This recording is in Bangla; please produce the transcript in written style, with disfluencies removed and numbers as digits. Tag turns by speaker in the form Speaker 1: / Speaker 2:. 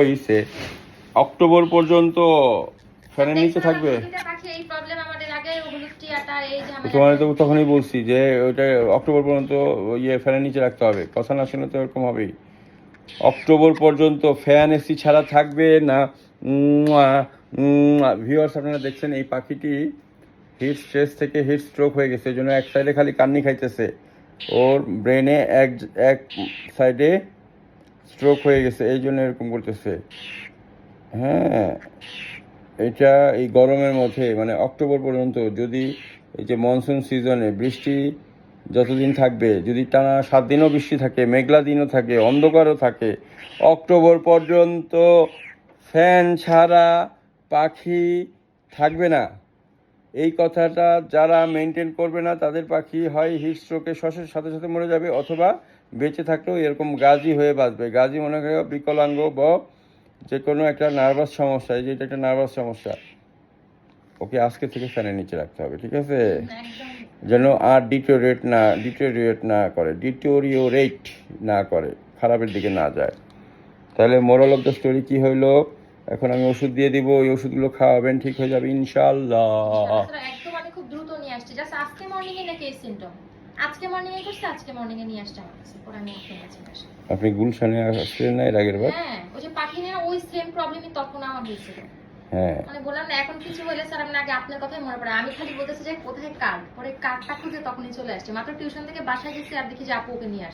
Speaker 1: হয়েছে অক্টোবর পর্যন্ত ফ্যানের নিচে থাকবে। তোমার তো তখনই বলছি যে ওইটা অক্টোবর পর্যন্ত ফ্যানের নিচে রাখতে হবে, কথা না শুনে তো এরকম হবেই। অক্টোবর পর্যন্ত ফ্যান এসি ছাড়া থাকবে না। ভিউয়ার্স, আপনারা দেখছেন এই পাখিটি হিট স্ট্রেস থেকে হিট স্ট্রোক হয়ে গেছে, এই জন্য এক সাইডে খালি কান্নি খাইতেছে। ওর ব্রেনে এক সাইডে স্ট্রোক হয়ে গেছে, এই জন্য এরকম করতেছে। হ্যাঁ, এটা এই গরমের মধ্যে মানে অক্টোবর পর্যন্ত, যদি এই যে মনসুন সিজনে বৃষ্টি যতদিন থাকবে, যদি টানা 7 দিনও বৃষ্টি থাকে, মেঘলা দিনও থাকে, অন্ধকারও থাকে, অক্টোবর পর্যন্ত ফ্যান ছাড়া পাখি থাকবে না। এই কথাটা যারা মেনটেন করবে না তাদের পাখি হয় হিট স্ট্রোকে শ্বাসের সাথে সাথে মরে যাবে, অথবা বেঁচে থাকলেও এরকম গাজী হয়ে বাঁচবে। গাজী মনে করে বিকলাঙ্গ বা যে কোনো একটা নার্ভাস সমস্যা, এই যে এটা একটা নার্ভাস সমস্যা। ওকে আজকে থেকে ফ্যানের নিচে রাখতে হবে, ঠিক আছে? যেন আর ডিটোরিয়েট না করে, খারাপের দিকে না যায়। তাহলে মোরাল অফ দ্য স্টোরি কি হইলো? এখন আমি ওষুধ দিয়ে দিব, ওই ওষুধগুলো খাওয়াবেন, ঠিক হয়ে যাবে ইনশাআল্লাহ।
Speaker 2: একদম আমি খুব দ্রুত নিয়ে আসছি, জাস্ট আজকে মর্নিং এ নাকি এই সিম্পটম, আজকে মর্নিং এ করছে, আজকে মর্নিং এ নিয়ে আসছে আমার কাছে, পরে আমি ওকে নিয়েছি।
Speaker 1: আপনি গুলশানে আসলেন না এর আগের বার?
Speaker 2: হ্যাঁ, ওই যে পাখি নিয়ে ওই সেম প্রবলেমই তখন আমার হয়েছিল।
Speaker 1: হ্যাঁ,
Speaker 2: মানে বললাম না, এখন কিছু হলে স্যার আমি আগে আপনার কথাই মনে পড়ে, আমি খালি বলতেছি যে কোথায় কার্ড, পরে কার্ডটা খুঁজে তখনই চলে আসছে। মাত্র টিউশন থেকে বাসায় গেছি আর দেখি যে আপু ওকে নিয়ে আসছে।